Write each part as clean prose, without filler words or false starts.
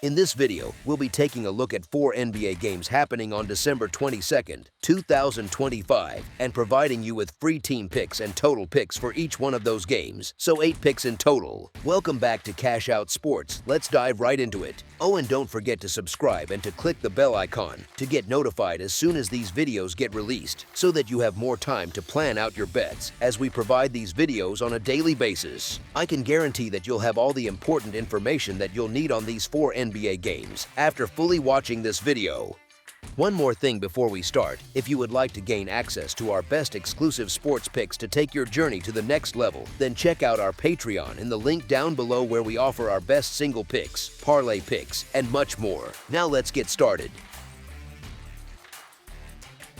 In this video, we'll be taking a look at 4 NBA games happening on December 22nd, 2025, and providing you with free team picks and total picks for each one of those games, so 8 picks in total. Welcome back to Cash Out Sports. Let's dive right into it. Oh, and don't forget to subscribe and to click the bell icon to get notified as soon as these videos get released, so that you have more time to plan out your bets as we provide these videos on a daily basis. I can guarantee that you'll have all the important information that you'll need on these 4 NBA games after fully watching this video. One more thing before we start, if you would like to gain access to our best exclusive sports picks to take your journey to the next level, then check out our Patreon in the link down below where we offer our best single picks, parlay picks, and much more. Now let's get started.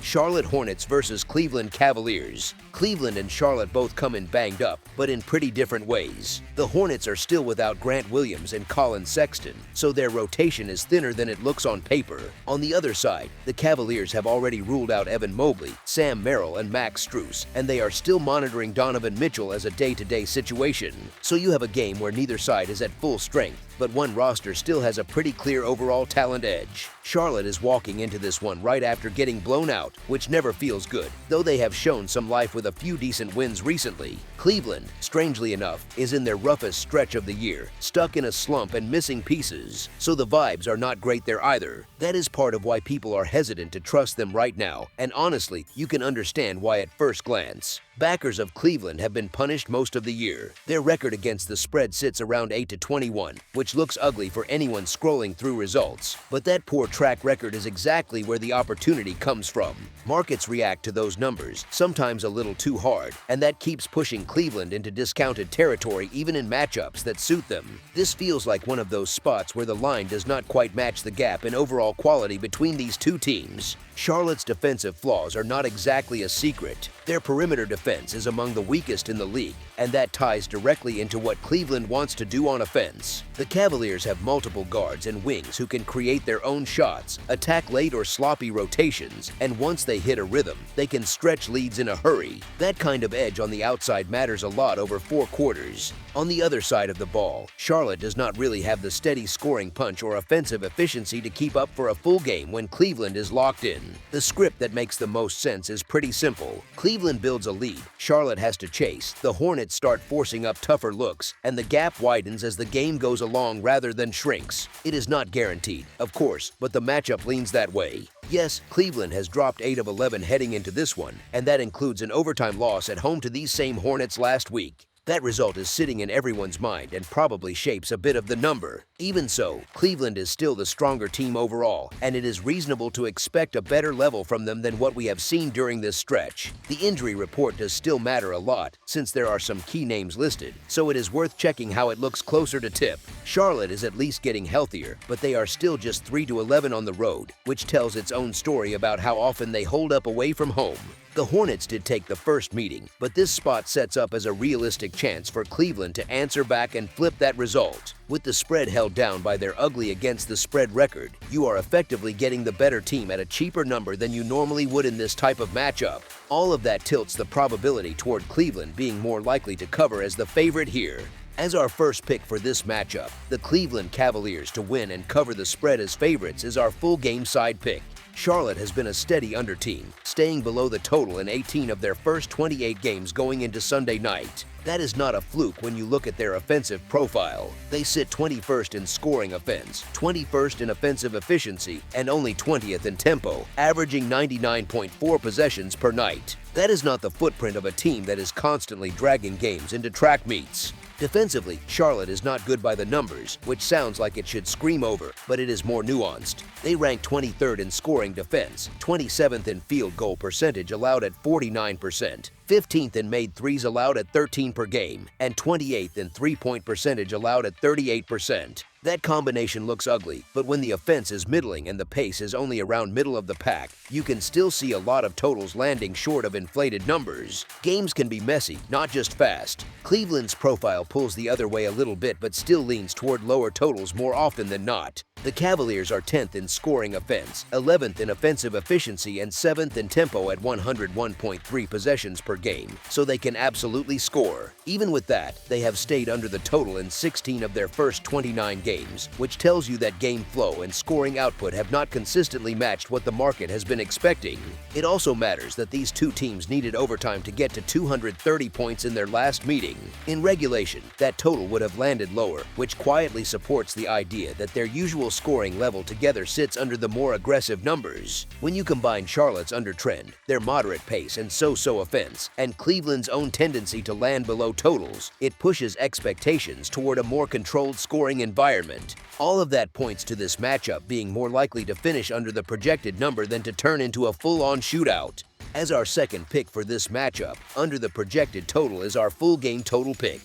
Charlotte Hornets versus Cleveland Cavaliers. Cleveland and Charlotte both come in banged up, but in pretty different ways. The Hornets are still without Grant Williams and Colin Sexton, so their rotation is thinner than it looks on paper. On the other side, the Cavaliers have already ruled out Evan Mobley, Sam Merrill, and Max Strus, and they are still monitoring Donovan Mitchell as a day-to-day situation. So you have a game where neither side is at full strength, but one roster still has a pretty clear overall talent edge. Charlotte is walking into this one right after getting blown out, which never feels good, though they have shown some life with a few decent wins recently. Cleveland, strangely enough, is in their roughest stretch of the year, stuck in a slump and missing pieces, so the vibes are not great there either. That is part of why people are hesitant to trust them right now, and honestly, you can understand why at first glance. Backers of Cleveland have been punished most of the year. Their record against the spread sits around 8-21, which looks ugly for anyone scrolling through results. But that poor track record is exactly where the opportunity comes from. Markets react to those numbers, sometimes a little too hard, and that keeps pushing Cleveland into discounted territory even in matchups that suit them. This feels like one of those spots where the line does not quite match the gap in overall quality between these two teams. Charlotte's defensive flaws are not exactly a secret. Their perimeter defense is among the weakest in the league, and that ties directly into what Cleveland wants to do on offense. The Cavaliers have multiple guards and wings who can create their own shots, attack late or sloppy rotations, and once they hit a rhythm, they can stretch leads in a hurry. That kind of edge on the outside matters a lot over 4 quarters. On the other side of the ball, Charlotte does not really have the steady scoring punch or offensive efficiency to keep up for a full game when Cleveland is locked in. The script that makes the most sense is pretty simple. Cleveland builds a lead, Charlotte has to chase, the Hornets start forcing up tougher looks, and the gap widens as the game goes along rather than shrinks. It is not guaranteed, of course, but the matchup leans that way. Yes, Cleveland has dropped 8 of 11 heading into this one, and that includes an overtime loss at home to these same Hornets last week. That result is sitting in everyone's mind and probably shapes a bit of the number. Even so, Cleveland is still the stronger team overall, and it is reasonable to expect a better level from them than what we have seen during this stretch. The injury report does still matter a lot, since there are some key names listed, so it is worth checking how it looks closer to tip. Charlotte is at least getting healthier, but they are still just 3-11 on the road, which tells its own story about how often they hold up away from home. The Hornets did take the first meeting, but this spot sets up as a realistic chance for Cleveland to answer back and flip that result. With the spread held down by their ugly against the spread record, you are effectively getting the better team at a cheaper number than you normally would in this type of matchup. All of that tilts the probability toward Cleveland being more likely to cover as the favorite here. As our first pick for this matchup, the Cleveland Cavaliers to win and cover the spread as favorites is our full game side pick. Charlotte has been a steady under team, staying below the total in 18 of their first 28 games going into Sunday night. That is not a fluke when you look at their offensive profile. They sit 21st in scoring offense, 21st in offensive efficiency, and only 20th in tempo, averaging 99.4 possessions per night. That is not the footprint of a team that is constantly dragging games into track meets. Defensively, Charlotte is not good by the numbers, which sounds like it should scream over, but it is more nuanced. They rank 23rd in scoring defense, 27th in field goal percentage allowed at 49%, 15th in made threes allowed at 13 per game, and 28th in three-point percentage allowed at 38%. That combination looks ugly, but when the offense is middling and the pace is only around middle of the pack, you can still see a lot of totals landing short of inflated numbers. Games can be messy, not just fast. Cleveland's profile pulls the other way a little bit but still leans toward lower totals more often than not. The Cavaliers are 10th in scoring offense, 11th in offensive efficiency, and 7th in tempo at 101.3 possessions per game, so they can absolutely score. Even with that, they have stayed under the total in 16 of their first 29 games. games, which tells you that game flow and scoring output have not consistently matched what the market has been expecting. It also matters that these two teams needed overtime to get to 230 points in their last meeting. In regulation, that total would have landed lower, which quietly supports the idea that their usual scoring level together sits under the more aggressive numbers. When you combine Charlotte's under-trend, their moderate pace and so-so offense, and Cleveland's own tendency to land below totals, it pushes expectations toward a more controlled scoring environment. All of that points to this matchup being more likely to finish under the projected number than to turn into a full-on shootout. As our second pick for this matchup, under the projected total is our full game total pick.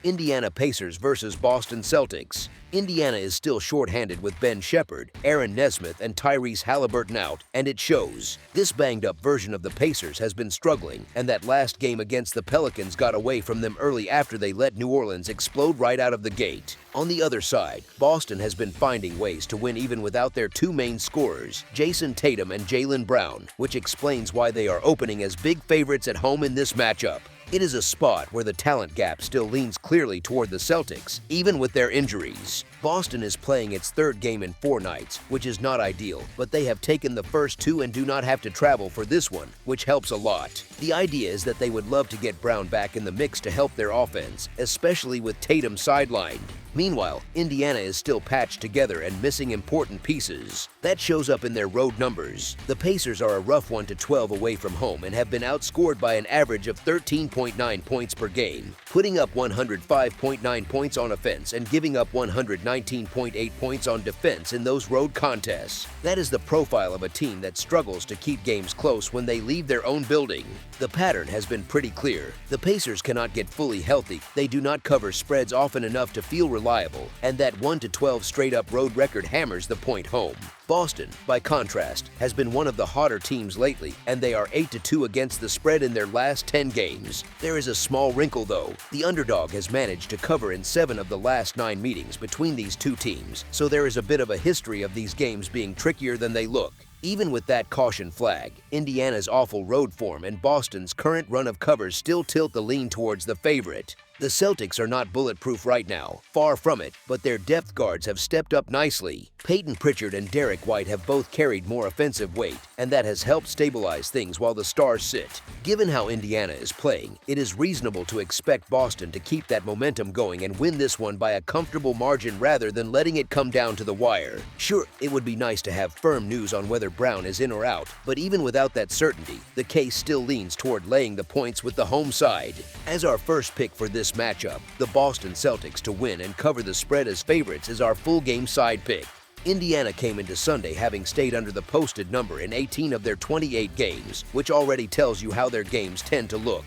Indiana Pacers versus Boston Celtics. Indiana is still shorthanded with Ben Shepherd, Aaron Nesmith, and Tyrese Halliburton out, and it shows. This banged-up version of the Pacers has been struggling, and that last game against the Pelicans got away from them early after they let New Orleans explode right out of the gate. On the other side, Boston has been finding ways to win even without their two main scorers, Jason Tatum and Jaylen Brown, which explains why they are opening as big favorites at home in this matchup. It is a spot where the talent gap still leans clearly toward the Celtics, even with their injuries. Boston is playing its third game in 4 nights, which is not ideal, but they have taken the first 2 and do not have to travel for this one, which helps a lot. The idea is that they would love to get Brown back in the mix to help their offense, especially with Tatum sidelined. Meanwhile, Indiana is still patched together and missing important pieces. That shows up in their road numbers. The Pacers are a rough 1-12 away from home and have been outscored by an average of 13.9 points per game, putting up 105.9 points on offense and giving up 119.8 points on defense in those road contests. That is the profile of a team that struggles to keep games close when they leave their own building. The pattern has been pretty clear. The Pacers cannot get fully healthy, they do not cover spreads often enough to feel reliable, and that 1-12 straight-up road record hammers the point home. Boston, by contrast, has been one of the hotter teams lately, and they are 8-2 against the spread in their last 10 games. There is a small wrinkle, though. The underdog has managed to cover in 7 of the last 9 meetings between these two teams, so there is a bit of a history of these games being trickier than they look. Even with that caution flag, Indiana's awful road form and Boston's current run of covers still tilt the lean towards the favorite. The Celtics are not bulletproof right now, far from it, but their depth guards have stepped up nicely. Peyton Pritchard and Derek White have both carried more offensive weight, and that has helped stabilize things while the stars sit. Given how Indiana is playing, it is reasonable to expect Boston to keep that momentum going and win this one by a comfortable margin rather than letting it come down to the wire. Sure, it would be nice to have firm news on whether Brown is in or out, but even without that certainty, the case still leans toward laying the points with the home side. As our first pick for this matchup, the Boston Celtics to win and cover the spread as favorites is our full game side pick. Indiana came into Sunday having stayed under the posted number in 18 of their 28 games, which already tells you how their games tend to look.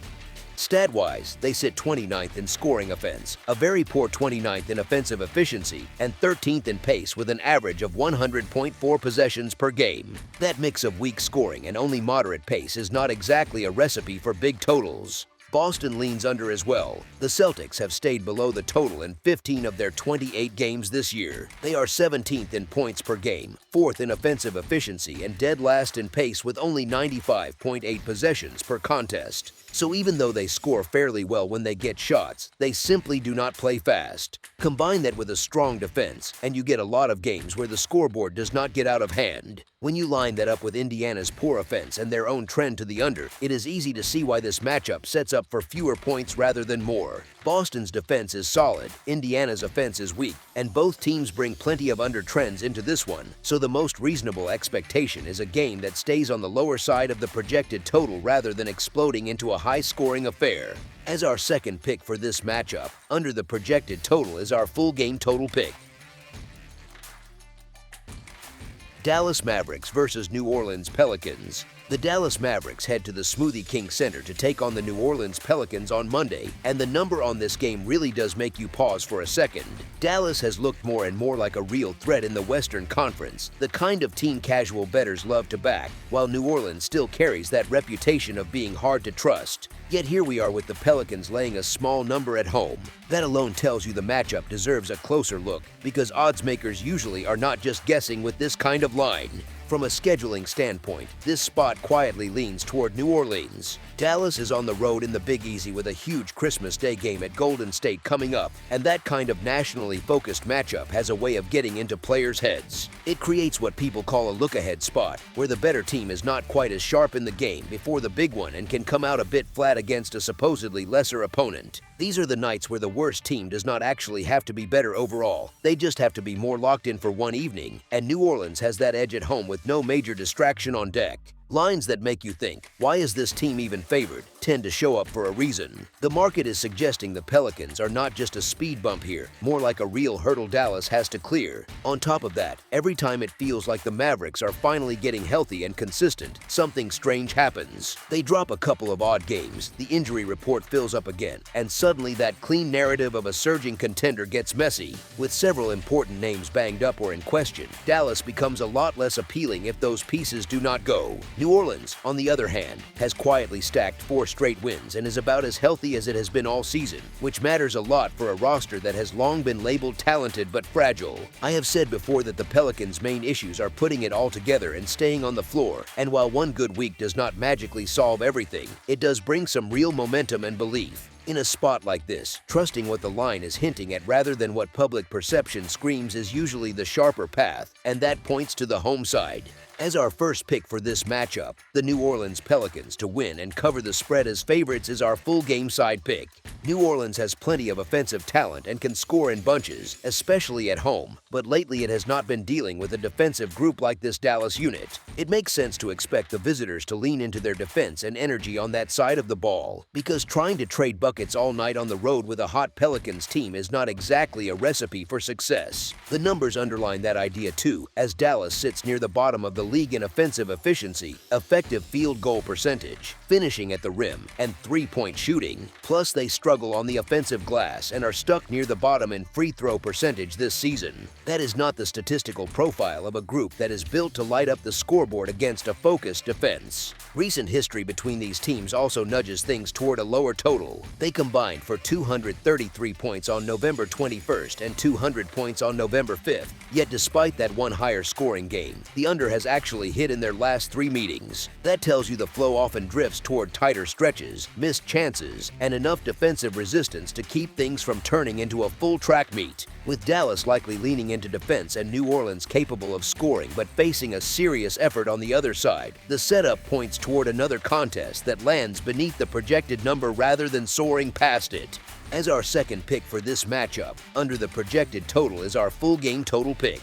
Stat-wise, they sit 29th in scoring offense, a very poor 29th in offensive efficiency, and 13th in pace with an average of 100.4 possessions per game. That mix of weak scoring and only moderate pace is not exactly a recipe for big totals. Boston leans under as well. The Celtics have stayed below the total in 15 of their 28 games this year. They are 17th in points per game, 4th in offensive efficiency, and dead last in pace with only 95.8 possessions per contest. So even though they score fairly well when they get shots, they simply do not play fast. Combine that with a strong defense, and you get a lot of games where the scoreboard does not get out of hand. When you line that up with Indiana's poor offense and their own trend to the under, it is easy to see why this matchup sets up for fewer points rather than more. Boston's defense is solid, Indiana's offense is weak, and both teams bring plenty of under trends into this one, so the most reasonable expectation is a game that stays on the lower side of the projected total rather than exploding into a high-scoring affair. As our second pick for this matchup, under the projected total is our full game total pick. Dallas Mavericks versus New Orleans Pelicans. The Dallas Mavericks head to the Smoothie King Center to take on the New Orleans Pelicans on Monday, and the number on this game really does make you pause for a second. Dallas has looked more and more like a real threat in the Western Conference, the kind of team casual bettors love to back, while New Orleans still carries that reputation of being hard to trust. Yet here we are with the Pelicans laying a small number at home. That alone tells you the matchup deserves a closer look, because odds makers usually are not just guessing with this kind of line. From a scheduling standpoint, this spot quietly leans toward New Orleans. Dallas is on the road in the Big Easy with a huge Christmas Day game at Golden State coming up, and that kind of nationally focused matchup has a way of getting into players' heads. It creates what people call a look-ahead spot, where the better team is not quite as sharp in the game before the big one and can come out a bit flat against a supposedly lesser opponent. These are the nights where the worst team does not actually have to be better overall. They just have to be more locked in for one evening, and New Orleans has that edge at home with no major distraction on deck. Lines that make you think, why is this team even favored, tend to show up for a reason. The market is suggesting the Pelicans are not just a speed bump here, more like a real hurdle Dallas has to clear. On top of that, every time it feels like the Mavericks are finally getting healthy and consistent, something strange happens. They drop a couple of odd games, the injury report fills up again, and suddenly that clean narrative of a surging contender gets messy. With several important names banged up or in question, Dallas becomes a lot less appealing if those pieces do not go. New Orleans, on the other hand, has quietly stacked 4 straight wins and is about as healthy as it has been all season, which matters a lot for a roster that has long been labeled talented but fragile. I have said before that the Pelicans' main issues are putting it all together and staying on the floor, and while one good week does not magically solve everything, it does bring some real momentum and belief. In a spot like this, trusting what the line is hinting at rather than what public perception screams is usually the sharper path, and that points to the home side. As our first pick for this matchup, the New Orleans Pelicans to win and cover the spread as favorites is our full game side pick. New Orleans has plenty of offensive talent and can score in bunches, especially at home, but lately it has not been dealing with a defensive group like this Dallas unit. It makes sense to expect the visitors to lean into their defense and energy on that side of the ball, because trying to trade buckets all night on the road with a hot Pelicans team is not exactly a recipe for success. The numbers underline that idea too, as Dallas sits near the bottom of the league in offensive efficiency, effective field goal percentage, finishing at the rim, and three-point shooting. Plus, they struggle on the offensive glass and are stuck near the bottom in free throw percentage this season. That is not the statistical profile of a group that is built to light up the scoreboard against a focused defense. Recent history between these teams also nudges things toward a lower total. They combined for 233 points on November 21st and 200 points on November 5th. Yet despite that one higher scoring game, the under has actually hit in their last 3 meetings. That tells you the flow often drifts toward tighter stretches, missed chances, and enough defensive resistance to keep things from turning into a full track meet. With Dallas likely leaning into defense and New Orleans capable of scoring but facing a serious effort on the other side, the setup points toward another contest that lands beneath the projected number rather than soaring past it. As our second pick for this matchup, under the projected total is our full game total pick.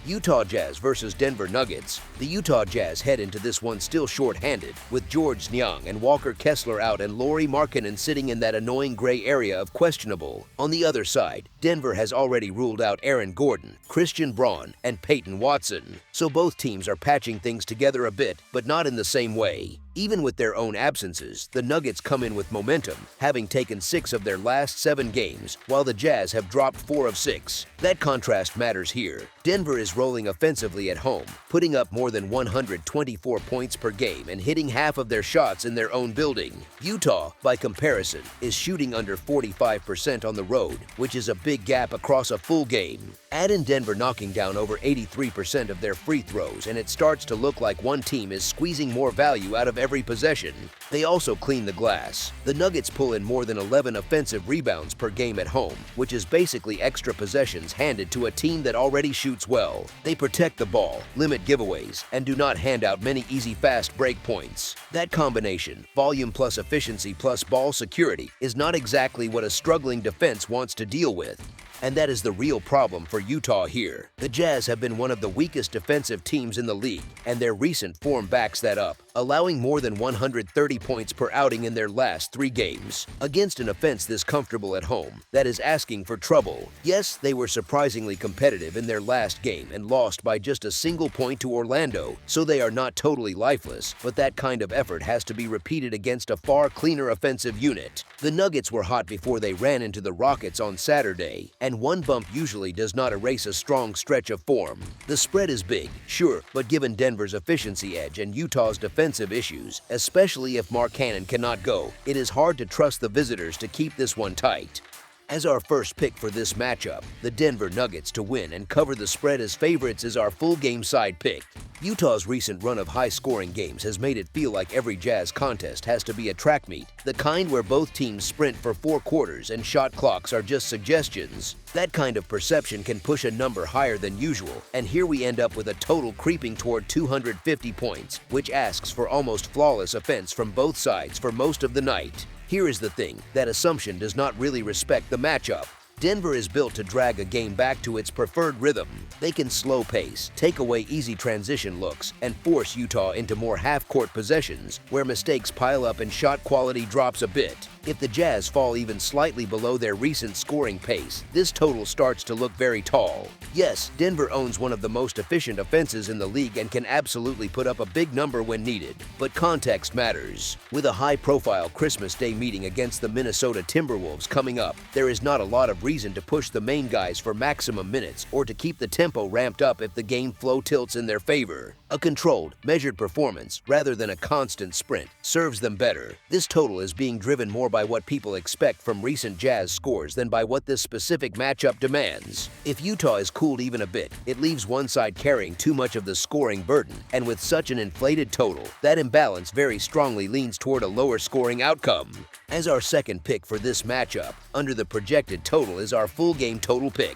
Utah Jazz versus Denver Nuggets. The Utah Jazz head into this one still short-handed, with George Niang and Walker Kessler out and Lauri Markkanen sitting in that annoying gray area of questionable. On the other side, Denver has already ruled out Aaron Gordon, Christian Braun, and Peyton Watson. So both teams are patching things together a bit, but not in the same way. Even with their own absences, the Nuggets come in with momentum, having taken 6 of their last 7 games, while the Jazz have dropped 4 of 6. That contrast matters here. Denver is rolling offensively at home, putting up more than 124 points per game and hitting half of their shots in their own building. Utah, by comparison, is shooting under 45% on the road, which is a big gap across a full game. Add in Denver knocking down over 83% of their free throws, and it starts to look like one team is squeezing more value out of every possession. They also clean the glass. The Nuggets pull in more than 11 offensive rebounds per game at home, which is basically extra possessions handed to a team that already shoots well. They protect the ball, limit giveaways, and do not hand out many easy fast break points. That combination, volume plus efficiency plus ball security, is not exactly what a struggling defense wants to deal with. And that is the real problem for Utah here. The Jazz have been one of the weakest defensive teams in the league, and their recent form backs that up, allowing more than 130 points per outing in their last 3 games. Against an offense this comfortable at home, that is asking for trouble. Yes, they were surprisingly competitive in their last game and lost by just a single point to Orlando, so they are not totally lifeless, but that kind of effort has to be repeated against a far cleaner offensive unit. The Nuggets were hot before they ran into the Rockets on Saturday, and one bump usually does not erase a strong stretch of form. The spread is big, sure, but given Denver's efficiency edge and Utah's defensive issues, especially if Markkanen cannot go, it is hard to trust the visitors to keep this one tight. As our first pick for this matchup, the Denver Nuggets to win and cover the spread as favorites is our full game side pick. Utah's recent run of high-scoring games has made it feel like every Jazz contest has to be a track meet, the kind where both teams sprint for 4 quarters and shot clocks are just suggestions. That kind of perception can push a number higher than usual, and here we end up with a total creeping toward 250 points, which asks for almost flawless offense from both sides for most of the night. Here is the thing, that assumption does not really respect the matchup. Denver is built to drag a game back to its preferred rhythm. They can slow pace, take away easy transition looks, and force Utah into more half-court possessions where mistakes pile up and shot quality drops a bit. If the Jazz fall even slightly below their recent scoring pace, this total starts to look very tall. Yes, Denver owns one of the most efficient offenses in the league and can absolutely put up a big number when needed, but context matters. With a high-profile Christmas Day meeting against the Minnesota Timberwolves coming up, there is not a lot of reason to push the main guys for maximum minutes or to keep the tempo ramped up if the game flow tilts in their favor. A controlled, measured performance, rather than a constant sprint, serves them better. This total is being driven more by what people expect from recent Jazz scores than by what this specific matchup demands. If Utah is cooled even a bit, it leaves one side carrying too much of the scoring burden, and with such an inflated total, that imbalance very strongly leans toward a lower scoring outcome. As our second pick for this matchup, under the projected total is our full game total pick.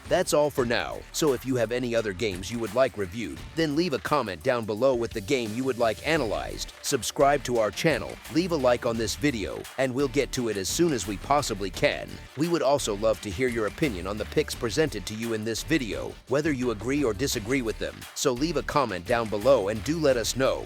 That's all for now, so if you have any other games you would like reviewed, then leave a comment down below with the game you would like analyzed, subscribe to our channel, leave a like on this video, and we'll get to it as soon as we possibly can. We would also love to hear your opinion on the picks presented to you in this video, whether you agree or disagree with them, so leave a comment down below and do let us know.